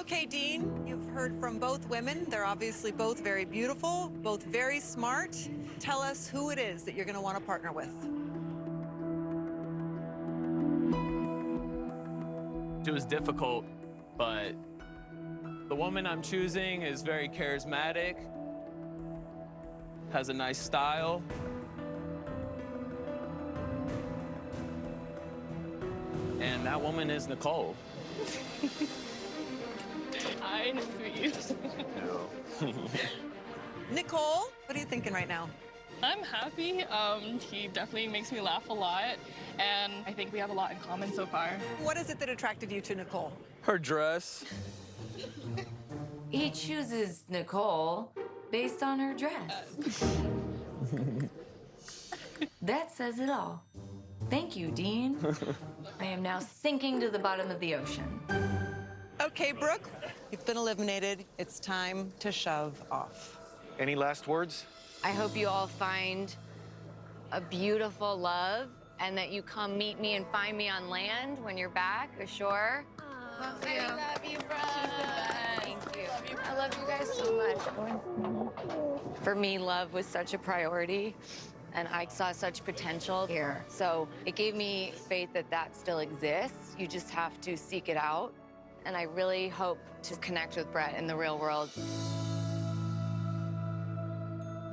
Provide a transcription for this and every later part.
Okay, Dean, you've heard from both women. They're obviously both very beautiful, both very smart. Tell us who it is that you're going to want to partner with. It was difficult, but the woman I'm choosing is very charismatic, has a nice style. And that woman is Nicole. Hi, nice to meet you. Nicole, what are you thinking right now? I'm happy. He definitely makes me laugh a lot, and I think we have a lot in common so far. What is it that attracted you to Nicole? Her dress. He chooses Nicole based on her dress. That says it all. Thank you, Dean. I am now sinking to the bottom of the ocean. Okay, Brooke, you've been eliminated. It's time to shove off. Any last words? I hope you all find a beautiful love and that you come meet me and find me on land when you're back ashore. I love you, bro. Thank you. I love you guys so much. For me, love was such a priority, and I saw such potential here. So it gave me faith that that still exists. You just have to seek it out. And I really hope to connect with Brett in the real world.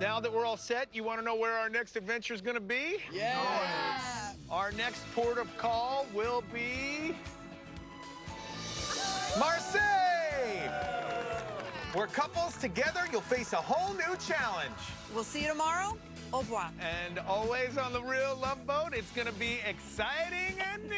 Now that we're all set, you want to know where our next adventure is going to be? Yes. Our next port of call will be Marseille, where couples together, you'll face a whole new challenge. We'll see you tomorrow. Au revoir. And always on the Real Love Boat, it's going to be exciting and new.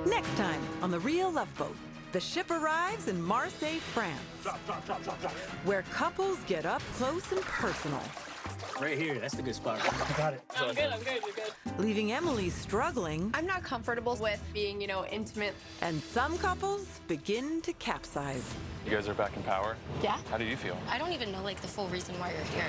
Next time on The Real Love Boat, the ship arrives in Marseille, France, where couples get up close and personal, Right here, that's the good spot. I got it. I'm good, you're good. leaving Emily struggling, I'm not comfortable with being, intimate. and some couples begin to capsize. You guys are back in power? Yeah. How do you feel? I don't even know, the full reason why you're here.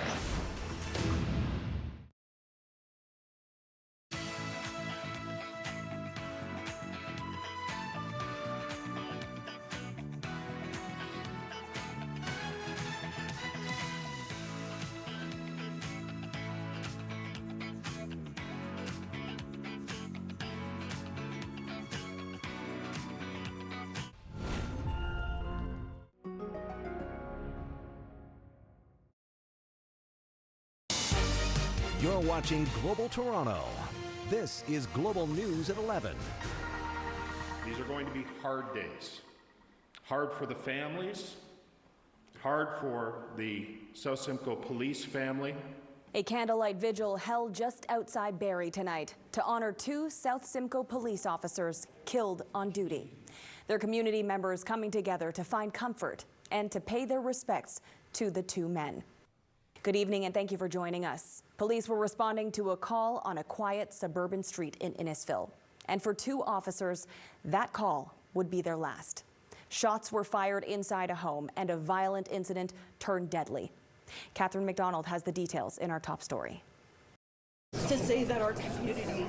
You're watching Global Toronto. This is Global News at 11. These are going to be hard days. Hard for the families, hard for the South Simcoe police family. A candlelight vigil held just outside Barrie tonight to honor 2 South Simcoe police officers killed on duty. Their community members coming together to find comfort and to pay their respects to the 2 men. Good evening and thank you for joining us. Police were responding to a call on a quiet suburban street in Innisfil. And for 2 officers, that call would be their last. Shots were fired inside a home and a violent incident turned deadly. Catherine McDonald has the details in our top story. To say that our community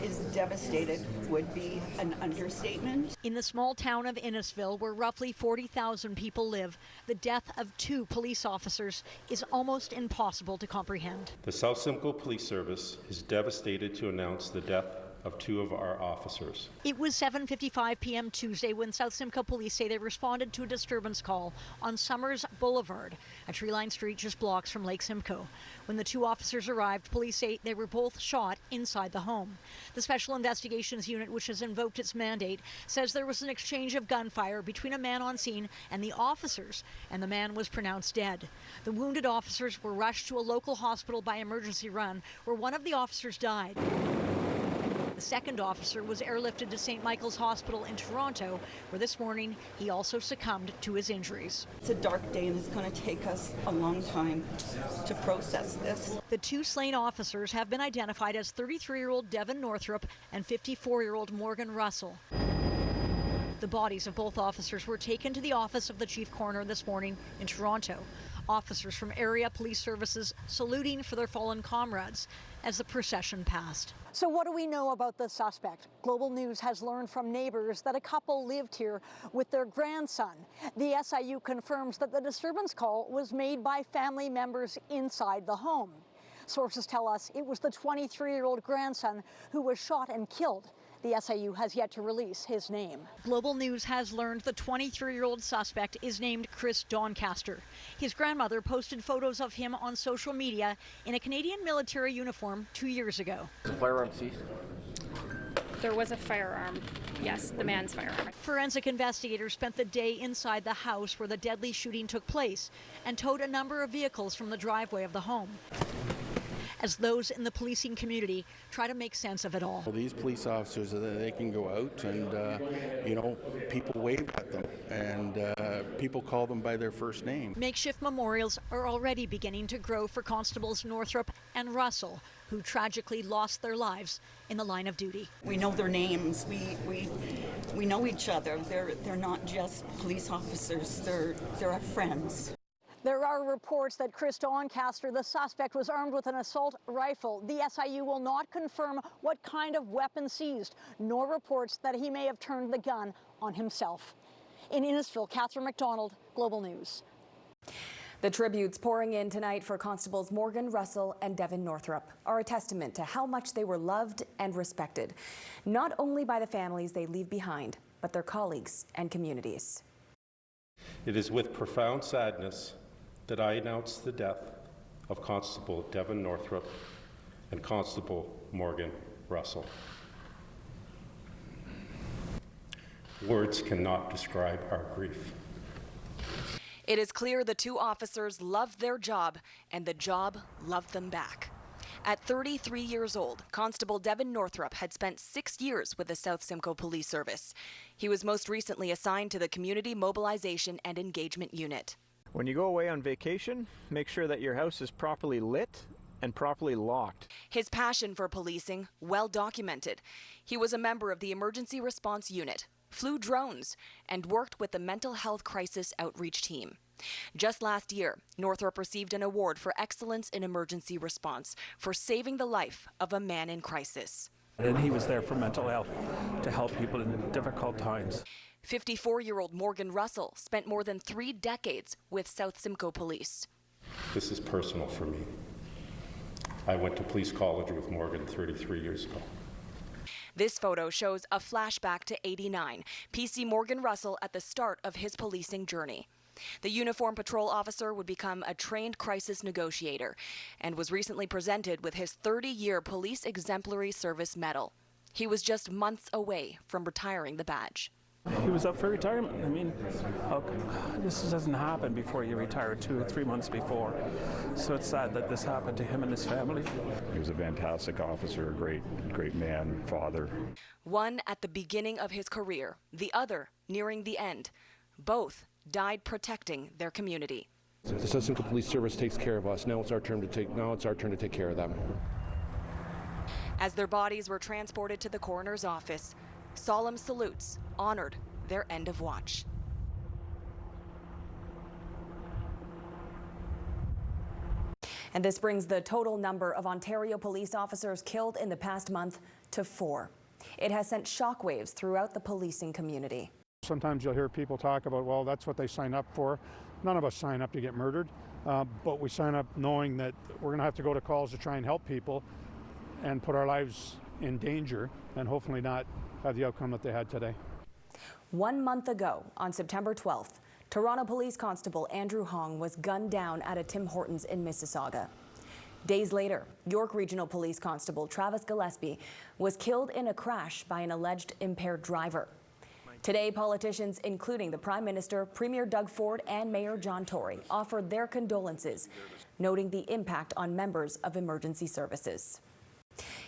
is devastated would be an understatement. In the small town of Innisfil, where roughly 40,000 people live, the death of 2 police officers is almost impossible to comprehend. The South Simcoe Police Service is devastated to announce the death of 2 of our officers. It was 7:55 p.m. Tuesday when South Simcoe police say they responded to a disturbance call on Summers Boulevard, a tree-lined street just blocks from Lake Simcoe. When the 2 officers arrived, police say they were both shot inside the home. The Special Investigations Unit, which has invoked its mandate, says there was an exchange of gunfire between a man on scene and the officers, and the man was pronounced dead. The wounded officers were rushed to a local hospital by emergency run, where one of the officers died. The second officer was airlifted to St. Michael's Hospital in Toronto, where this morning he also succumbed to his injuries. It's a dark day and it's going to take us a long time to process this. The 2 slain officers have been identified as 33-year-old Devin Northrup and 54-year-old Morgan Russell. The bodies of both officers were taken to the office of the chief coroner this morning in Toronto. Officers from area police services saluting for their fallen comrades as the procession passed. So what do we know about the suspect? Global News has learned from neighbors that a couple lived here with their grandson. The SIU confirms that the disturbance call was made by family members inside the home. Sources tell us it was the 23-year-old grandson who was shot and killed. The SIU has yet to release his name. Global News has learned the 23-year-old suspect is named Chris Doncaster. His grandmother posted photos of him on social media in a Canadian military uniform 2 years ago. Was the firearm seized? There was a firearm. Yes, the man's firearm. Forensic investigators spent the day inside the house where the deadly shooting took place and towed a number of vehicles from the driveway of the home, as those in the policing community try to make sense of it all. Well, these police officers, they can go out and, people wave at them and people call them by their first name. Makeshift memorials are already beginning to grow for Constables Northrup and Russell, who tragically lost their lives in the line of duty. We know their names. We know each other. They're not just police officers. They're our friends. There are reports that Chris Doncaster, the suspect, was armed with an assault rifle. The SIU will not confirm what kind of weapon seized, nor reports that he may have turned the gun on himself. In Innisfil, Catherine McDonald, Global News. The tributes pouring in tonight for Constables Morgan Russell and Devin Northrup are a testament to how much they were loved and respected, not only by the families they leave behind, but their colleagues and communities. It is with profound sadness that I announce the death of Constable Devin Northrup and Constable Morgan Russell. Words cannot describe our grief. It is clear the two officers loved their job and the job loved them back. At 33 years old, Constable Devin Northrup had spent 6 years with the South Simcoe Police Service. He was most recently assigned to the Community Mobilization and Engagement Unit. When you go away on vacation, make sure that your house is properly lit and properly locked. His passion for policing, well documented. He was a member of the Emergency Response Unit, flew drones, and worked with the Mental Health Crisis Outreach Team. Just last year, Northrup received an award for excellence in emergency response for saving the life of a man in crisis. And he was there for mental health to help people in difficult times. 54-year-old Morgan Russell spent more than 3 decades with South Simcoe Police. This is personal for me. I went to police college with Morgan 33 years ago. This photo shows a flashback to '89, PC Morgan Russell at the start of his policing journey. The uniformed patrol officer would become a trained crisis negotiator and was recently presented with his 30-year Police Exemplary Service Medal. He was just months away from retiring the badge. He was up for retirement. I mean, this doesn't happen before you retire 2 or 3 months before. So it's sad that this happened to him and his family. He was a fantastic officer, a great man, father. One at the beginning of his career, the other nearing the end. Both died protecting their community. The South Simcoe Police Service takes care of us. Now it's our turn to take care of them. As their bodies were transported to the coroner's office, solemn salutes honored their end of watch. And this brings the total number of Ontario police officers killed in the past month to 4. It has sent shockwaves throughout the policing community. Sometimes you'll hear people talk about, well, that's what they sign up for. None of us sign up to get murdered, but we sign up knowing that we're going to have to go to calls to try and help people and put our lives in danger and hopefully not have the outcome that they had today. 1 month ago, on September 12th, Toronto Police Constable Andrew Hong was gunned down at a Tim Hortons in Mississauga. Days later, York Regional Police Constable Travis Gillespie was killed in a crash by an alleged impaired driver. Today, politicians, including the Prime Minister, Premier Doug Ford, and Mayor John Tory, offered their condolences, noting the impact on members of emergency services.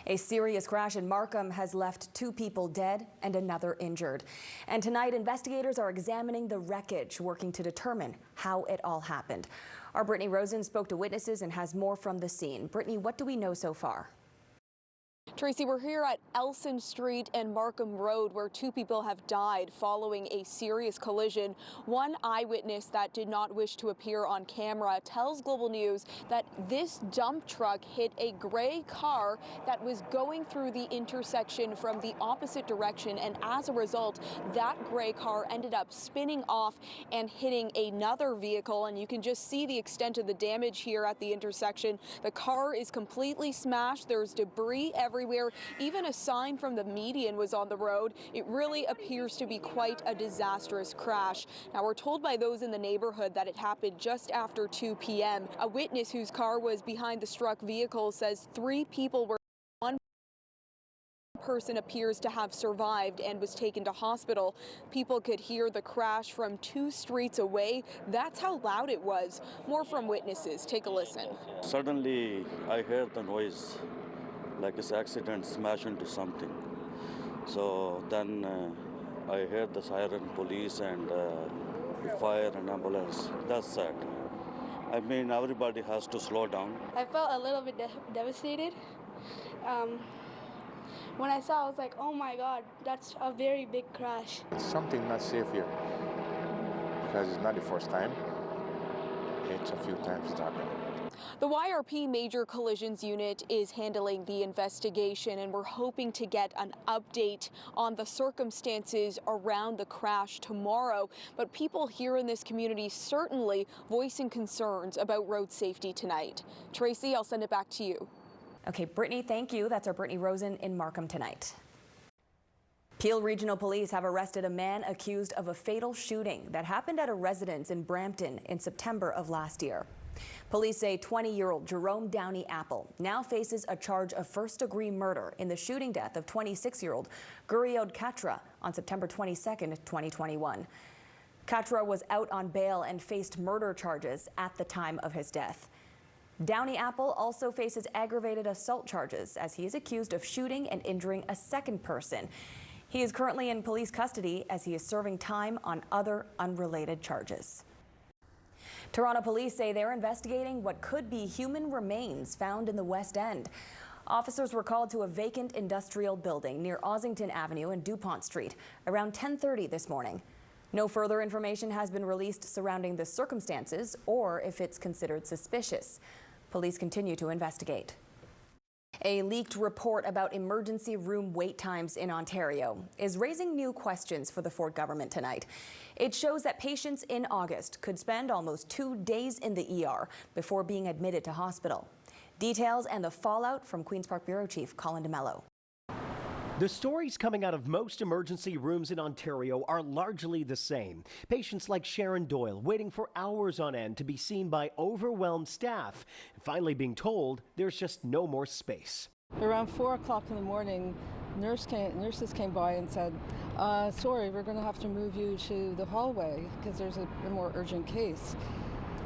A serious crash in Markham has left 2 people dead and another injured. And tonight, investigators are examining the wreckage, working to determine how it all happened. Our Brittany Rosen spoke to witnesses and has more from the scene. Brittany, what do we know so far? Tracy, we're here at Elson Street and Markham Road, where 2 people have died following a serious collision. One eyewitness that did not wish to appear on camera tells Global News that this dump truck hit a gray car that was going through the intersection from the opposite direction, and as a result, that gray car ended up spinning off and hitting another vehicle, and you can just see the extent of the damage here at the intersection. The car is completely smashed. There's debris everywhere. Even a sign from the median was on the road. It really appears to be quite a disastrous crash. Now, we're told by those in the neighborhood that it happened just after 2 p.m. A witness whose car was behind the struck vehicle says 3 people were. One person appears to have survived and was taken to hospital. People could hear the crash from 2 streets away. That's how loud it was. More from witnesses. Take a listen. Suddenly, I heard the noise, like this accident smashed into something. So then I heard the siren, police and fire and ambulance. That's sad. I mean, everybody has to slow down. I felt a little bit devastated. When I saw, I was like, oh my God, that's a very big crash. It's something not safe here because it's not the first time. It's a few times it's happened. The YRP Major Collisions Unit is handling the investigation, and we're hoping to get an update on the circumstances around the crash tomorrow. But people here in this community certainly voicing concerns about road safety tonight. Tracy, I'll send it back to you. Okay, Brittany, thank you. That's our Brittany Rosen in Markham tonight. Peel Regional Police have arrested a man accused of a fatal shooting that happened at a residence in Brampton in September of last year. Police say 20-year-old Jerome Downey Apple now faces a charge of first-degree murder in the shooting death of 26-year-old Guriod Katra on September 22, 2021. Katra was out on bail and faced murder charges at the time of his death. Downey Apple also faces aggravated assault charges as he is accused of shooting and injuring a second person. He is currently in police custody as he is serving time on other unrelated charges. Toronto police say they're investigating what could be human remains found in the West End. Officers were called to a vacant industrial building near Ossington Avenue and DuPont Street around 10:30 this morning. No further information has been released surrounding the circumstances or if it's considered suspicious. Police continue to investigate. A leaked report about emergency room wait times in Ontario is raising new questions for the Ford government tonight. It shows that patients in August could spend almost 2 days in the ER before being admitted to hospital. Details and the fallout from Queen's Park Bureau Chief Colin DeMello. The stories coming out of most emergency rooms in Ontario are largely the same. Patients like Sharon Doyle waiting for hours on end to be seen by overwhelmed staff, and finally being told there's just no more space. Around 4 o'clock in the morning, nurses came by and said, sorry, we're going to have to move you to the hallway because there's a more urgent case.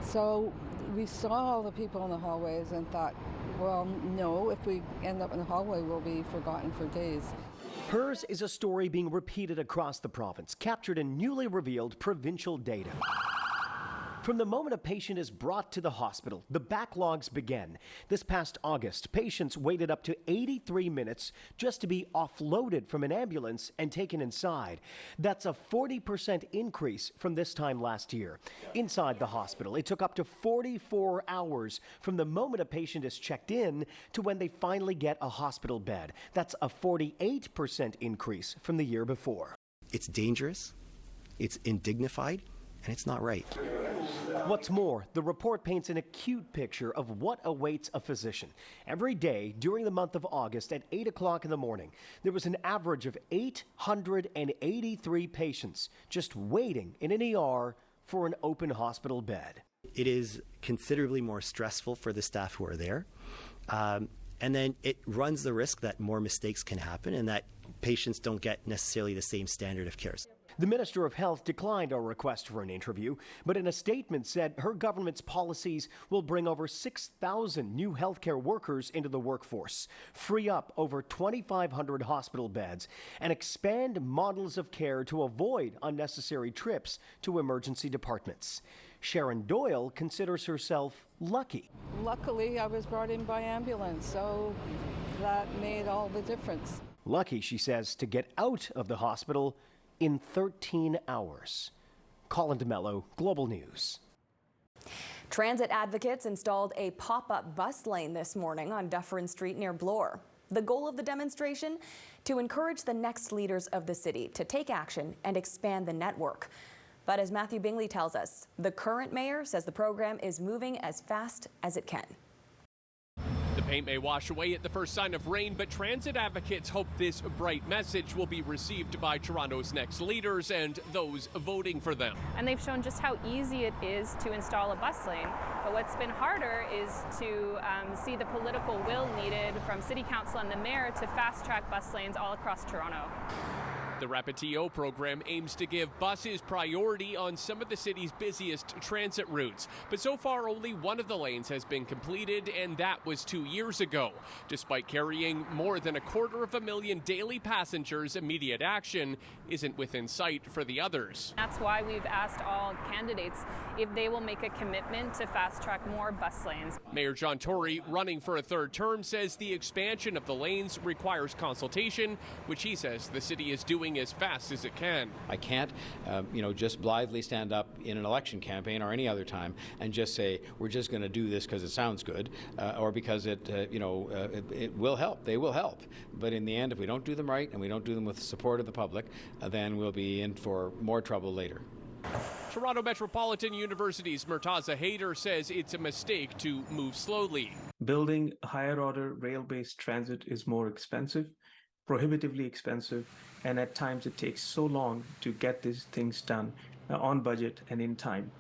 So we saw all the people in the hallways and thought, well, no, if we end up in the hallway, we'll be forgotten for days. Hers is a story being repeated across the province, captured in newly revealed provincial data. From the moment a patient is brought to the hospital, the backlogs begin. This past August, patients waited up to 83 minutes just to be offloaded from an ambulance and taken inside. That's a 40% increase from this time last year. Inside the hospital, it took up to 44 hours from the moment a patient is checked in to when they finally get a hospital bed. That's a 48% increase from the year before. It's dangerous, it's indignified, and it's not right. What's more, the report paints an acute picture of what awaits a physician. Every day during the month of August at 8 o'clock in the morning, there was an average of 883 patients just waiting in an ER for an open hospital bed. It is considerably more stressful for the staff who are there. And then it runs the risk that more mistakes can happen and that patients don't get necessarily the same standard of care. The Minister of Health declined our request for an interview, but in a statement said her government's policies will bring over 6,000 new healthcare workers into the workforce, free up over 2,500 hospital beds, and expand models of care to avoid unnecessary trips to emergency departments. Sharon Doyle considers herself lucky. Luckily, I was brought in by ambulance, so that made all the difference. Lucky, she says, to get out of the hospital in 13 hours. Colin DeMello, Global News. Transit advocates installed a pop-up bus lane this morning on Dufferin Street near Bloor. The goal of the demonstration? To encourage the next leaders of the city to take action and expand the network. But as Matthew Bingley tells us, the current mayor says the program is moving as fast as it can. The paint may wash away at the first sign of rain, but transit advocates hope this bright message will be received by Toronto's next leaders and those voting for them. And they've shown just how easy it is to install a bus lane. But what's been harder is to see the political will needed from City Council and the Mayor to fast-track bus lanes all across Toronto. The Rapid-TO program aims to give buses priority on some of the city's busiest transit routes. But so far, only one of the lanes has been completed, and that was 2 years ago. Despite carrying more than 250,000 daily passengers, immediate action isn't within sight for the others. That's why we've asked all candidates if they will make a commitment to fast-track more bus lanes. Mayor John Tory, running for a third term, says the expansion of the lanes requires consultation, which he says the city is doing as fast as it can. I can't, just blithely stand up in an election campaign or any other time and just say we're just going to do this because it sounds good or because it will help. They will help, but in the end, if we don't do them right and we don't do them with the support of the public, then we'll be in for more trouble later. Toronto Metropolitan University's Murtaza Haider says it's a mistake to move slowly. Building higher order rail-based transit is more expensive, prohibitively expensive, and at times it takes so long to get these things done on budget and in time.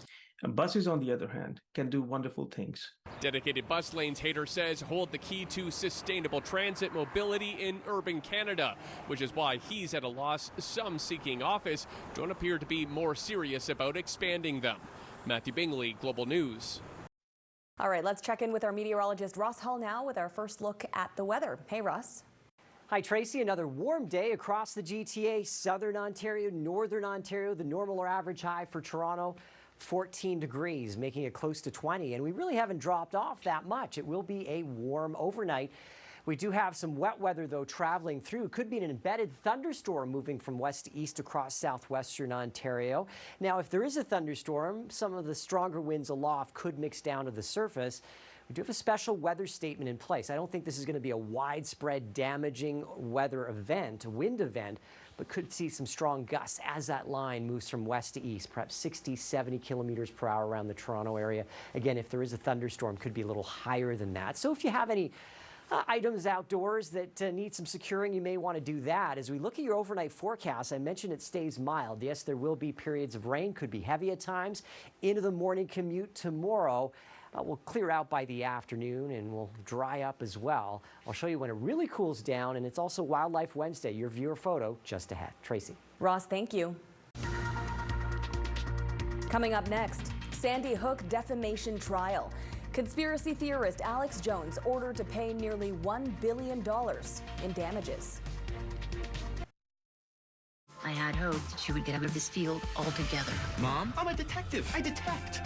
Buses, on the other hand, can do wonderful things. Dedicated bus lanes, Haider says, hold the key to sustainable transit mobility in urban Canada, which is why he's at a loss. Some seeking office don't appear to be more serious about expanding them. Matthew Bingley, Global News. All right, let's check in with our meteorologist Ross Hull now with our first look at the weather. Hey, Ross. Hi, Tracy. Another warm day across the GTA, southern Ontario, northern Ontario. The normal or average high for Toronto, 14 degrees, making it close to 20. And we really haven't dropped off that much. It will be a warm overnight. We do have some wet weather, though, traveling through. Could be an embedded thunderstorm moving from west to east across southwestern Ontario. Now, if there is a thunderstorm, some of the stronger winds aloft could mix down to the surface. We do have a special weather statement in place. I don't think this is going to be a widespread damaging weather event, a wind event, but could see some strong gusts as that line moves from west to east, perhaps 60, 70 kilometers per hour around the Toronto area. Again, if there is a thunderstorm, could be a little higher than that. So if you have any items outdoors that need some securing, you may want to do that. As we look at your overnight forecast, I mentioned it stays mild. Yes, there will be periods of rain, could be heavy at times. Into the morning commute tomorrow. Will clear out by the afternoon and will dry up as well. I'll show you when it really cools down, and it's also Wildlife Wednesday. Your viewer photo just ahead. Tracy. Ross, thank you. Coming up next, Sandy Hook defamation trial. Conspiracy theorist Alex Jones ordered to pay nearly $1 billion in damages. I had hoped she would get out of this field altogether. Mom, I'm a detective. I detect.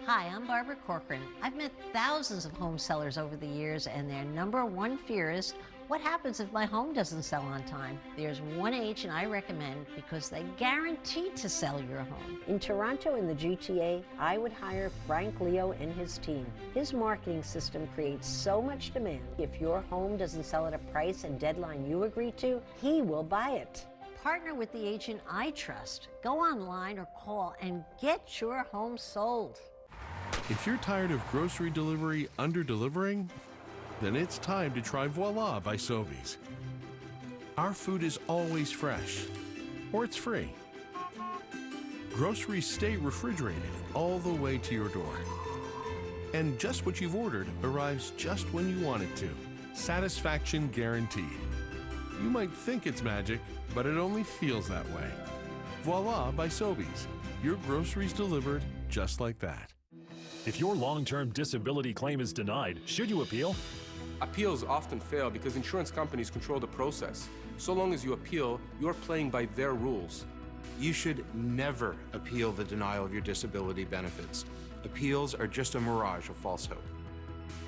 Hi, I'm Barbara Corcoran. I've met thousands of home sellers over the years, and their number one fear is, what happens if my home doesn't sell on time? There's one agent I recommend because they guarantee to sell your home. In Toronto and the GTA, I would hire Frank Leo and his team. His marketing system creates so much demand. If your home doesn't sell at a price and deadline you agree to, he will buy it. Partner with the agent I trust. Go online or call and get your home sold. If you're tired of grocery delivery under-delivering, then it's time to try Voila by Sobeys. Our food is always fresh, or it's free. Groceries stay refrigerated all the way to your door. And just what you've ordered arrives just when you want it to. Satisfaction guaranteed. You might think it's magic, but it only feels that way. Voila by Sobeys. Your groceries delivered just like that. If your long-term disability claim is denied, should you appeal? Appeals often fail because insurance companies control the process. So long as you appeal, you're playing by their rules. You should never appeal the denial of your disability benefits. Appeals are just a mirage of false hope.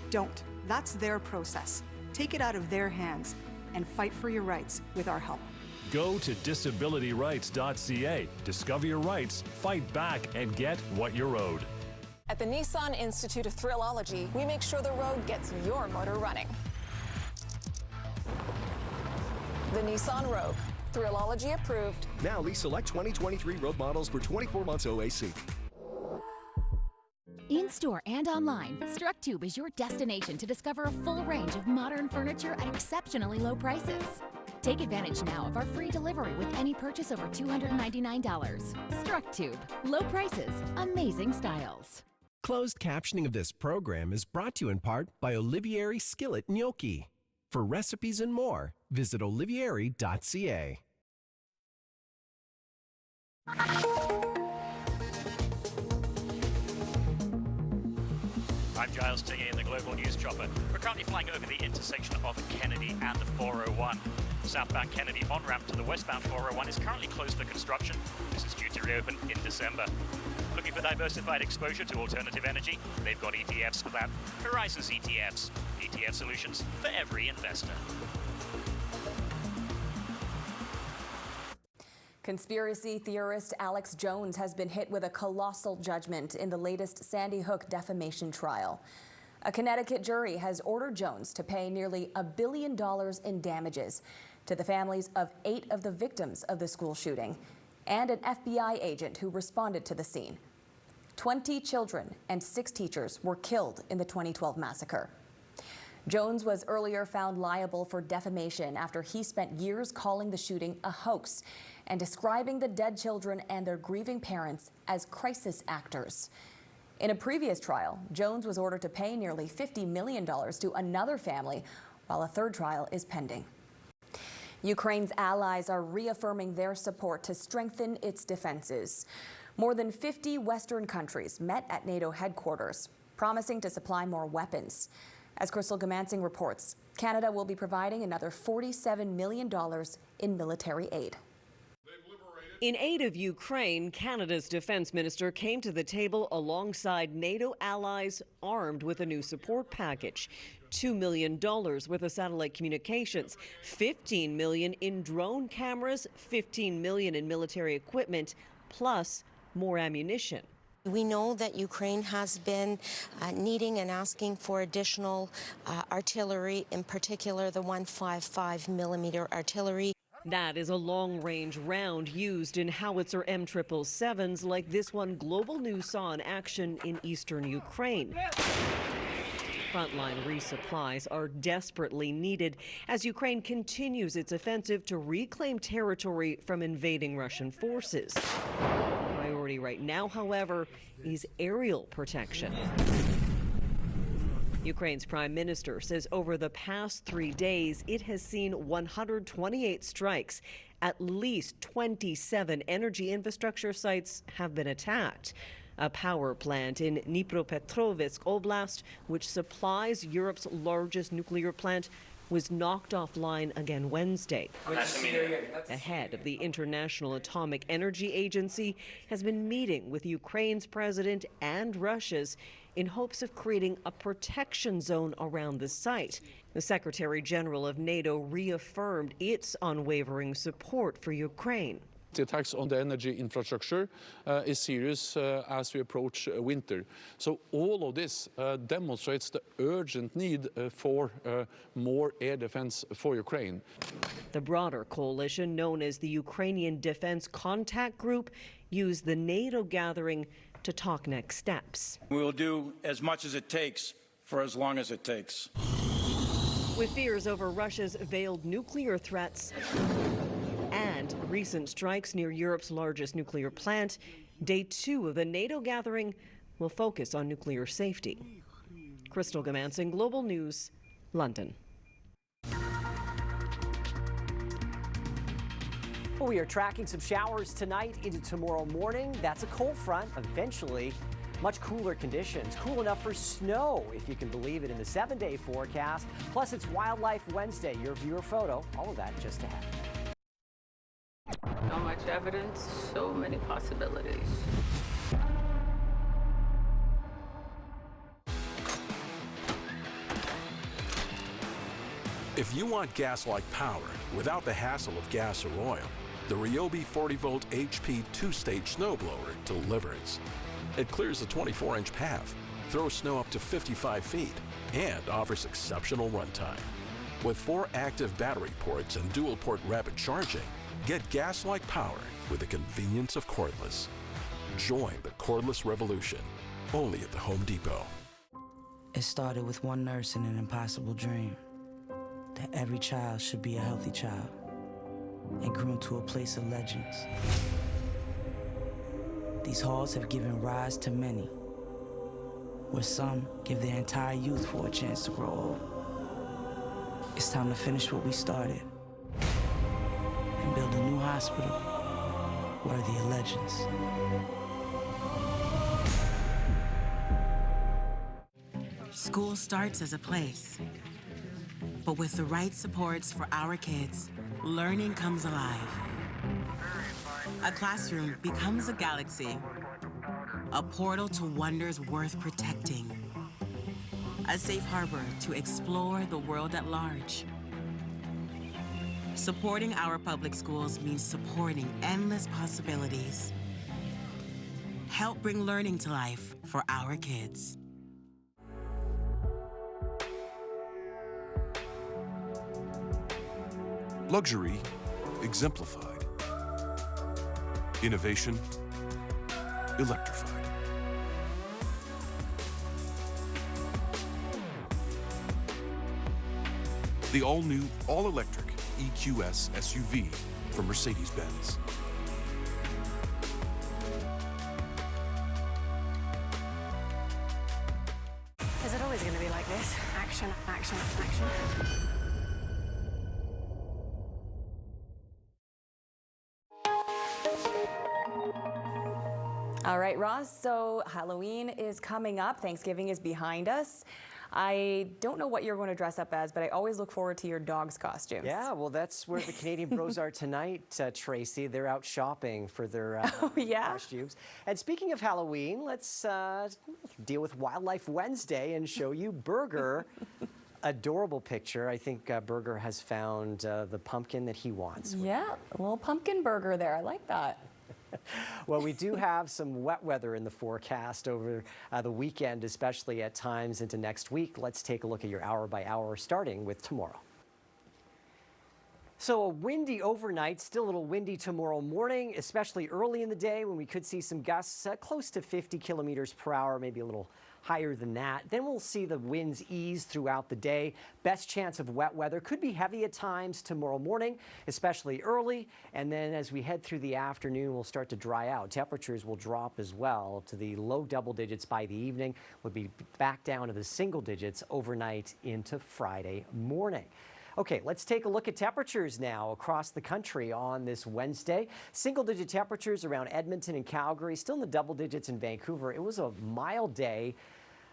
Don't. That's their process. Take it out of their hands and fight for your rights with our help. Go to disabilityrights.ca. Discover your rights, fight back, and get what you're owed. At the Nissan Institute of Thrillology, we make sure the road gets your motor running. The Nissan Rogue, Thrillology approved. Now lease select 2023 road models for 24 months OAC. In-store and online, StruckTube is your destination to discover a full range of modern furniture at exceptionally low prices. Take advantage now of our free delivery with any purchase over $299. StruckTube. Low prices, amazing styles. Closed captioning of this program is brought to you in part by Olivieri Skillet Gnocchi. For recipes and more, visit olivieri.ca. I'm Giles Tiggy in the Global News Chopper. We're currently flying over the intersection of Kennedy and the 401. Southbound Kennedy on-ramp to the westbound 401 is currently closed for construction. This is due to reopen in December. Looking for diversified exposure to alternative energy? They've got ETFs for that. Horizons ETFs. ETF solutions for every investor. Conspiracy theorist Alex Jones has been hit with a colossal judgment in the latest Sandy Hook defamation trial. A Connecticut jury has ordered Jones to pay nearly $1 billion in damages to the families of 8 of the victims of the school shooting and an FBI agent who responded to the scene. 20 children and 6 teachers were killed in the 2012 massacre. Jones was earlier found liable for defamation after he spent years calling the shooting a hoax and describing the dead children and their grieving parents as crisis actors. In a previous trial, Jones was ordered to pay nearly $50 million to another family, while a third trial is pending. Ukraine's allies are reaffirming their support to strengthen its defenses. More than 50 Western countries met at NATO headquarters, promising to supply more weapons. As Crystal Gamansing reports, Canada will be providing another $47 million in military aid. In aid of Ukraine, Canada's defense minister came to the table alongside NATO allies armed with a new support package. $2 million worth of satellite communications, $15 million in drone cameras, $15 million in military equipment, plus more ammunition. We know that Ukraine has been needing and asking for additional artillery, in particular the 155 millimeter artillery. That is a long-range round used in howitzer M777s like this one Global News saw in action in eastern Ukraine. Frontline resupplies are desperately needed as Ukraine continues its offensive to reclaim territory from invading Russian forces. Priority right now, however, is aerial protection. Ukraine's prime minister says over the past 3 days, it has seen 128 strikes. At least 27 energy infrastructure sites have been attacked. A power plant in Dnipropetrovsk Oblast, which supplies Europe's largest nuclear plant, was knocked offline again Wednesday. The head of the International Atomic Energy Agency has been meeting with Ukraine's president and Russia's in hopes of creating a protection zone around the site. The Secretary General of NATO reaffirmed its unwavering support for Ukraine. The attacks on the energy infrastructure is serious as we approach winter. So all of this demonstrates the urgent need for more air defense for Ukraine. The broader coalition, known as the Ukrainian Defense Contact Group, used the NATO gathering to talk next steps. We will do as much as it takes for as long as it takes. With fears over Russia's veiled nuclear threats and recent strikes near Europe's largest nuclear plant, day 2 of the NATO gathering will focus on nuclear safety. Crystal Gamansing, Global News, London. Well, we are tracking some showers tonight into tomorrow morning. That's a cold front. Eventually, much cooler conditions. Cool enough for snow, if you can believe it, in the 7-day forecast. Plus, it's Wildlife Wednesday. Your viewer photo. All of that just ahead. So much evidence, so many possibilities. If you want gas-like power without the hassle of gas or oil, the Ryobi 40-volt HP 2-stage snowblower delivers. It clears a 24-inch path, throws snow up to 55 feet, and offers exceptional runtime. With 4 active battery ports and dual-port rapid charging, get gas-like power with the convenience of cordless. Join the cordless revolution, only at the Home Depot. It started with one nurse and an impossible dream, that every child should be a healthy child, and grew into a place of legends. These halls have given rise to many, where some give their entire youth for a chance to grow old. It's time to finish what we started and build a new hospital worthy of legends. School starts as a place, but with the right supports for our kids, learning comes alive. A classroom becomes a galaxy, a portal to wonders worth protecting, a safe harbor to explore the world at large. Supporting our public schools means supporting endless possibilities. Help bring learning to life for our kids. Luxury exemplified. Innovation electrified. The all-new, all-electric EQS SUV from Mercedes-Benz. Is it always going to be like this? Action, action, action. All right, Ross, so Halloween is coming up. Thanksgiving is behind us. I don't know what you're going to dress up as, but I always look forward to your dog's costumes. Yeah, well, that's where the Canadian Bros are tonight, Tracy. They're out shopping for their costumes. And speaking of Halloween, let's deal with Wildlife Wednesday and show you Burger. Adorable picture. I think Burger has found the pumpkin that he wants. Yeah, a little pumpkin burger there. I like that. Well, we do have some wet weather in the forecast over the weekend, especially at times into next week. Let's take a look at your hour by hour, starting with tomorrow. So a windy overnight, still a little windy tomorrow morning, especially early in the day when we could see some gusts close to 50 kilometers per hour, maybe a little higher than that. Then we'll see the winds ease throughout the day. Best chance of wet weather could be heavy at times tomorrow morning, especially early. And then as we head through the afternoon, we'll start to dry out. Temperatures will drop as well to the low double digits by the evening. We'll be back down to the single digits overnight into Friday morning. Okay, let's take a look at temperatures now across the country on this Wednesday. Single-digit temperatures around Edmonton and Calgary, still in the double digits in Vancouver. It was a mild day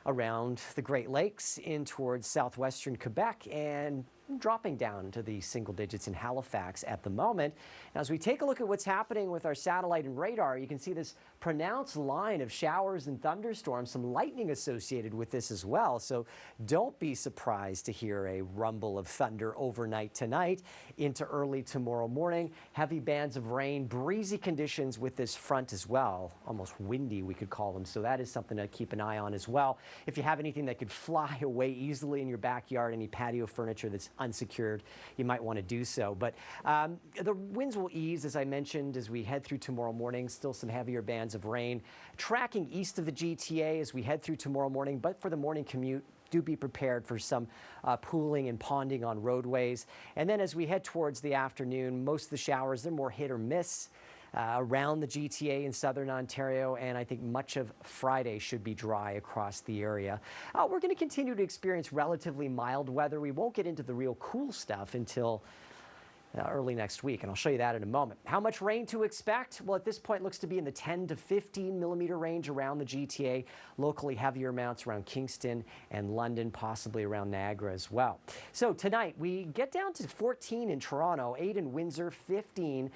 around the Great Lakes in towards southwestern Quebec and dropping down to the single digits in Halifax at the moment. Now, as we take a look at what's happening with our satellite and radar, you can see this pronounced line of showers and thunderstorms, some lightning associated with this as well. So don't be surprised to hear a rumble of thunder overnight tonight into early tomorrow morning. Heavy bands of rain, breezy conditions with this front as well. Almost windy, we could call them. So that is something to keep an eye on as well. If you have anything that could fly away easily in your backyard, any patio furniture that's unsecured, you might want to do so. But the winds will ease, as I mentioned, as we head through tomorrow morning. Still some heavier bands of rain tracking east of the GTA as we head through tomorrow morning. But for the morning commute, do be prepared for some pooling and ponding on roadways. And then as we head towards the afternoon, most of the showers, they're more hit or miss around the GTA in southern Ontario, and I think much of Friday should be dry across the area. We're going to continue to experience relatively mild weather. We won't get into the real cool stuff until early next week, and I'll show you that in a moment. How much rain to expect? Well, at this point, it looks to be in the 10 to 15 millimeter range around the GTA. Locally heavier amounts around Kingston and London, possibly around Niagara as well. So tonight, we get down to 14 in Toronto, 8 in Windsor, 15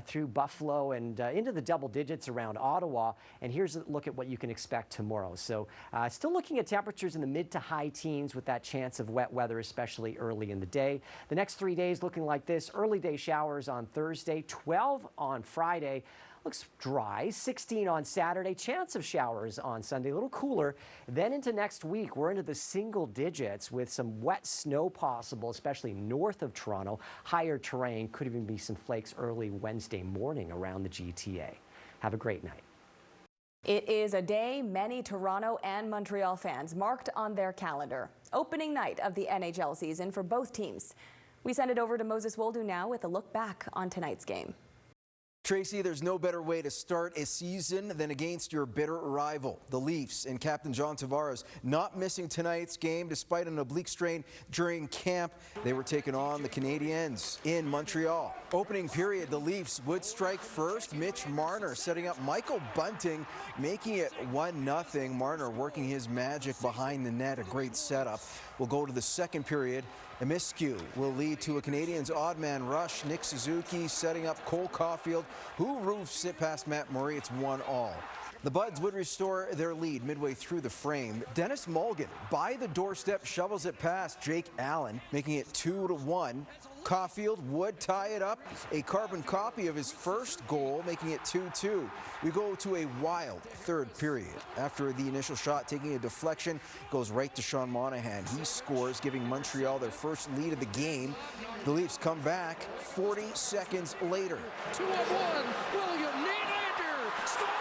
through Buffalo and into the double digits around Ottawa. And here's a look at what you can expect tomorrow. So still looking at temperatures in the mid to high teens with that chance of wet weather, especially early in the day. The next 3 days looking like this: early day showers on Thursday, 12 on Friday. Looks dry, 16 on Saturday, chance of showers on Sunday, a little cooler. Then into next week, we're into the single digits with some wet snow possible, especially north of Toronto. Higher terrain, could even be some flakes early Wednesday morning around the GTA. Have a great night. It is a day many Toronto and Montreal fans marked on their calendar. Opening night of the NHL season for both teams. We send it over to Moses Woldu now with a look back on tonight's game. Tracy, there's no better way to start a season than against your bitter rival, the Leafs, and Captain John Tavares not missing tonight's game despite an oblique strain during camp. They were taking on the Canadiens in Montreal. Opening period, the Leafs would strike first. Mitch Marner setting up Michael Bunting, making it 1-0. Marner working his magic behind the net, a great setup. We'll go to the second period. Emiscu will lead to a Canadiens odd man rush. Nick Suzuki setting up Cole Caulfield, who roofs it past Matt Murray. It's 1-1. The Buds would restore their lead midway through the frame. Dennis Mulligan, by the doorstep, shovels it past Jake Allen, making it 2-1. Caulfield would tie it up, a carbon copy of his first goal, making it 2-2. We go to a wild third period. After the initial shot taking a deflection, goes right to Sean Monahan. He scores, giving Montreal their first lead of the game. The Leafs come back 40 seconds later. 2-1, William Nylander scores!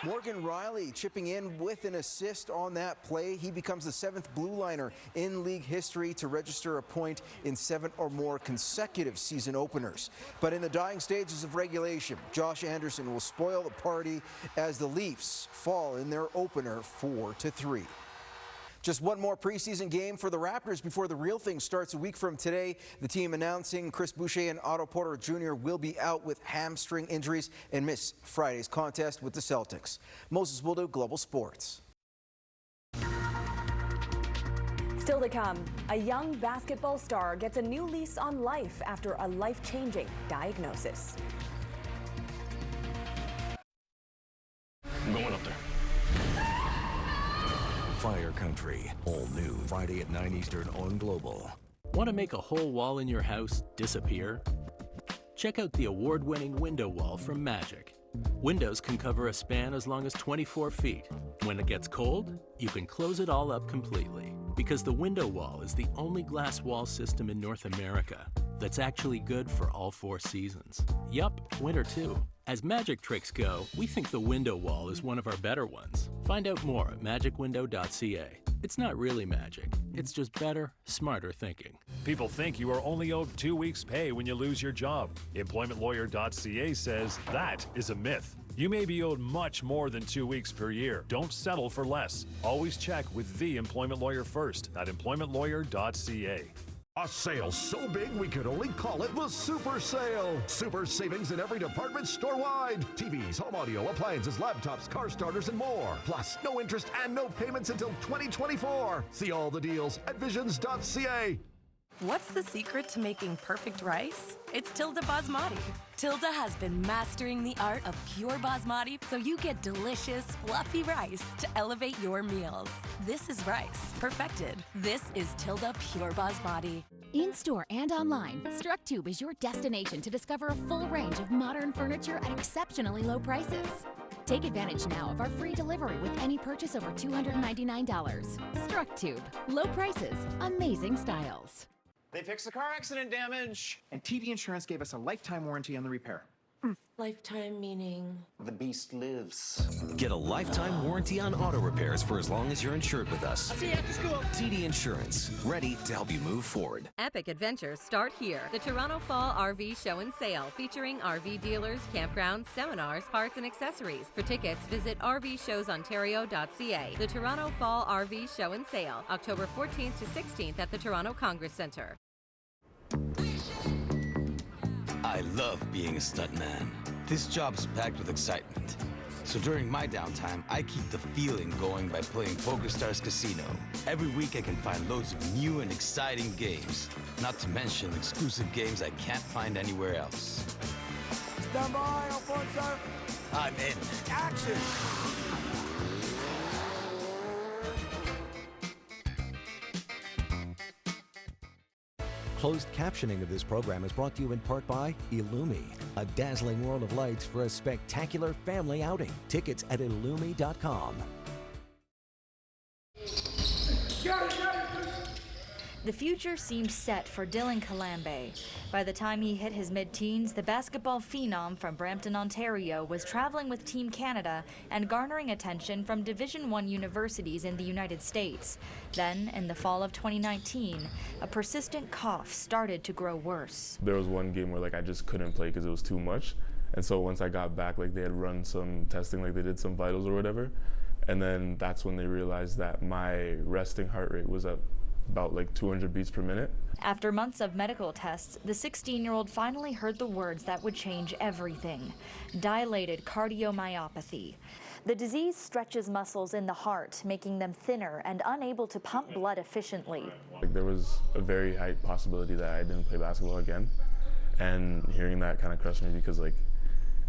Morgan Rielly chipping in with an assist on that play. He becomes the 7th blue liner in league history to register a point in 7 or more consecutive season openers. But in the dying stages of regulation, Josh Anderson will spoil the party as the Leafs fall in their opener 4-3. Just one more preseason game for the Raptors before the real thing starts a week from today. The team announcing Chris Boucher and Otto Porter Jr. will be out with hamstring injuries and miss Friday's contest with the Celtics. Moses Woldu, Global Sports. Still to come, a young basketball star gets a new lease on life after a life-changing diagnosis. I'm going up there. Fire Country, all new Friday at 9 Eastern on Global. Want to make a whole wall in your house disappear? Check out the award-winning window wall from Magic. Windows can cover a span as long as 24 feet. When it gets cold, you can close it all up completely. Because the window wall is the only glass wall system in North America that's actually good for all 4 seasons. Yup, winter too. As magic tricks go, we think the window wall is one of our better ones. Find out more at magicwindow.ca. It's not really magic. It's just better, smarter thinking. People think you are only owed 2 weeks' pay when you lose your job. EmploymentLawyer.ca says that is a myth. You may be owed much more than 2 weeks per year. Don't settle for less. Always check with the employment lawyer first at EmploymentLawyer.ca. A sale so big we could only call it the Super Sale. Super savings in every department store-wide. TVs, home audio, appliances, laptops, car starters, and more. Plus, no interest and no payments until 2024. See all the deals at visions.ca. What's the secret to making perfect rice? It's Tilda Basmati. Tilda has been mastering the art of pure basmati so you get delicious, fluffy rice to elevate your meals. This is rice perfected. This is Tilda Pure Basmati. In-store and online, StruckTube is your destination to discover a full range of modern furniture at exceptionally low prices. Take advantage now of our free delivery with any purchase over $299. StruckTube. Low prices, amazing styles. They fixed the car accident damage. And TD Insurance gave us a lifetime warranty on the repair. Lifetime meaning? The beast lives. Get a lifetime warranty on auto repairs for as long as you're insured with us. I'll see you after school. TD Insurance, ready to help you move forward. Epic adventures start here. The Toronto Fall RV Show and Sale, featuring RV dealers, campgrounds, seminars, parts, and accessories. For tickets, visit rvshowsontario.ca. The Toronto Fall RV Show and Sale, October 14th to 16th at the Toronto Congress Centre. I love being a stuntman. This job is packed with excitement. So during my downtime, I keep the feeling going by playing PokerStars Casino. Every week I can find loads of new and exciting games, not to mention exclusive games I can't find anywhere else. Stand by, all four, sir. I'm in. Action. Closed captioning of this program is brought to you in part by Illumi, a dazzling world of lights for a spectacular family outing. Tickets at illumi.com. The future seemed set for Dylan Kalambe. By the time he hit his mid-teens, the basketball phenom from Brampton, Ontario was traveling with Team Canada and garnering attention from Division I universities in the United States. Then, in the fall of 2019, a persistent cough started to grow worse. There was one game where I just couldn't play because it was too much. And so once I got back, they had run some testing, they did some vitals or whatever. And then that's when they realized that my resting heart rate was at about 200 beats per minute. After months of medical tests, the 16-year-old finally heard the words that would change everything: dilated cardiomyopathy. The disease stretches muscles in the heart, making them thinner and unable to pump blood efficiently. There was a very high possibility that I didn't play basketball again. And hearing that kind of crushed me because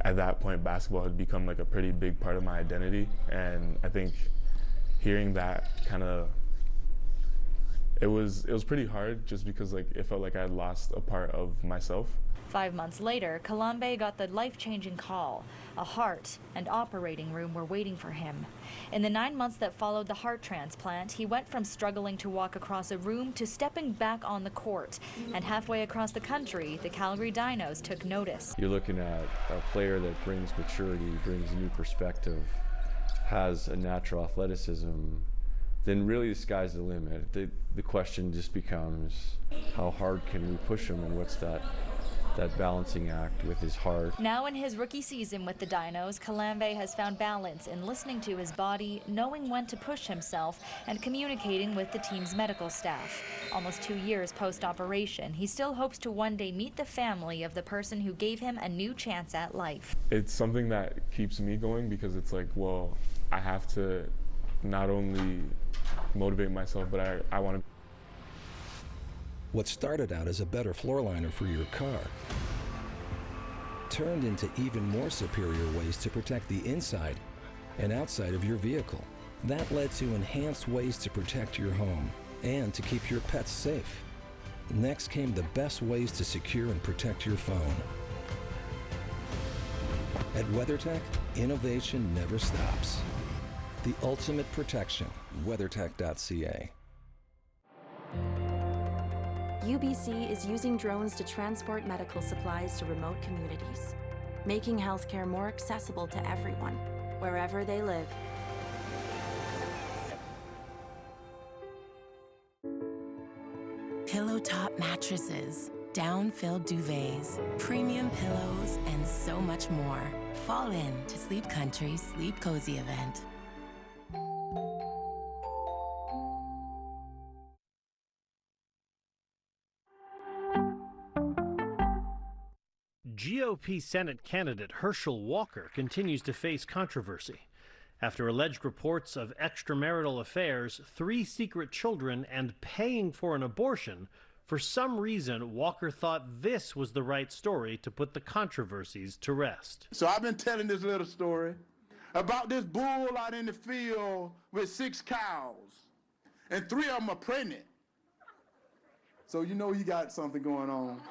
at that point basketball had become a pretty big part of my identity. And I think hearing that it was pretty hard just because it felt like I had lost a part of myself. 5 months later, Kalambe got the life-changing call. A heart and operating room were waiting for him. In the 9 months that followed the heart transplant, he went from struggling to walk across a room to stepping back on the court. And halfway across the country, the Calgary Dinos took notice. You're looking at a player that brings maturity, brings a new perspective, has a natural athleticism. Then really the sky's the limit. The question just becomes, how hard can we push him, and what's that balancing act with his heart. Now in his rookie season with the Dinos, Kalambe has found balance in listening to his body, knowing when to push himself, and communicating with the team's medical staff. Almost 2 years post-operation, he still hopes to one day meet the family of the person who gave him a new chance at life. It's something that keeps me going because it's I have to not only motivate myself, but I want to. What started out as a better floor liner for your car turned into even more superior ways to protect the inside and outside of your vehicle. That led to enhanced ways to protect your home and to keep your pets safe. Next came the best ways to secure and protect your phone. At WeatherTech, innovation never stops. The ultimate protection, WeatherTech.ca. UBC is using drones to transport medical supplies to remote communities, making healthcare more accessible to everyone, wherever they live. Pillow top mattresses, down-filled duvets, premium pillows, and so much more. Fall in to Sleep Country's Sleep Cozy event. GOP Senate candidate Herschel Walker continues to face controversy after alleged reports of extramarital affairs, 3 secret children, and paying for an abortion. For some reason, Walker thought this was the right story to put the controversies to rest. So I've been telling this little story about this bull out in the field with 6 cows, and 3 of them are pregnant. So you know he got something going on.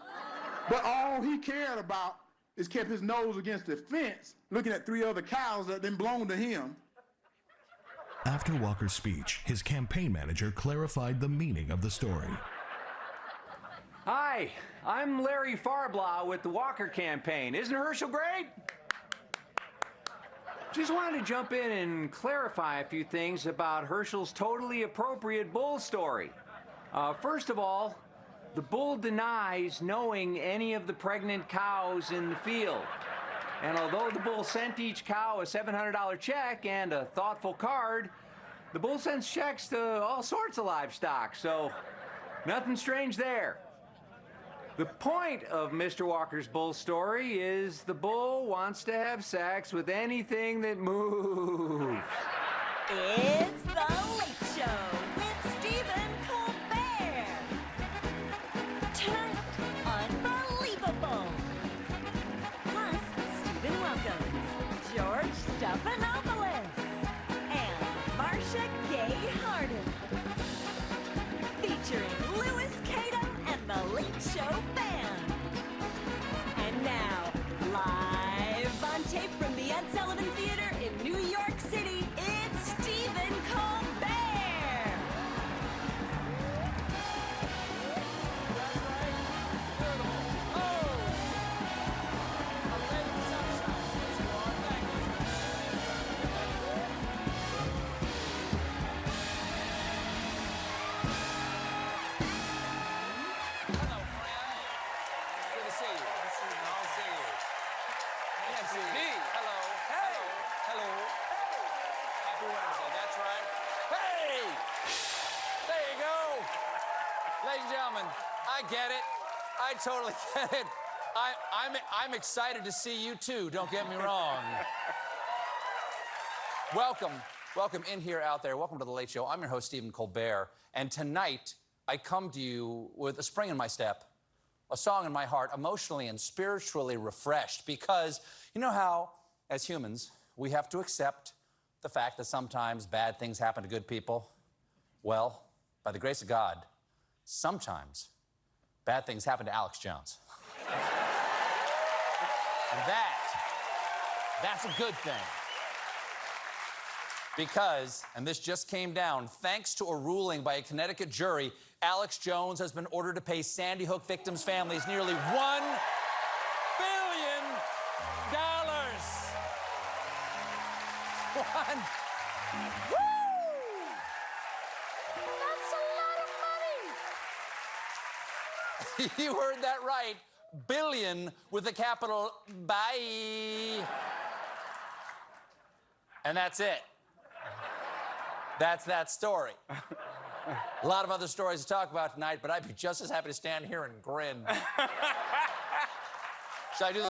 But all he cared about is kept his nose against the fence, looking at 3 other cows that didn't belong to him. After Walker's speech, his campaign manager clarified the meaning of the story. Hi, I'm Larry Farblau with the Walker campaign. Isn't Herschel great? Just wanted to jump in and clarify a few things about Herschel's totally appropriate bull story. First of all, the bull denies knowing any of the pregnant cows in the field. And although the bull sent each cow a $700 check and a thoughtful card, the bull sends checks to all sorts of livestock, so nothing strange there. The point of Mr. Walker's bull story is the bull wants to have sex with anything that moves. It's The Late Show with Stephen Colbert. Tonight, Unbelievable. Plus, every Wednesday. That's right. Hey! There you go. Ladies and gentlemen, I get it. I totally get it. I'm excited to see you too, don't get me wrong. Welcome in here, out there. Welcome to The Late Show. I'm your host, Stephen Colbert. And tonight, I come to you with a spring in my step, a song in my heart, emotionally and spiritually refreshed. Because you know how, as humans, we have to accept the fact that sometimes bad things happen to good people? Well, by the grace of God, sometimes bad things happen to Alex Jones. And that's a good thing. Because, and this just came down, thanks to a ruling by a Connecticut jury, Alex Jones has been ordered to pay Sandy Hook victims' families nearly $1 billion. Woo! That's a lot of money. You heard that right. Billion with a capital bye. And that's it. That's that story. A lot of other stories to talk about tonight, but I'd be just as happy to stand here and grin. Should I do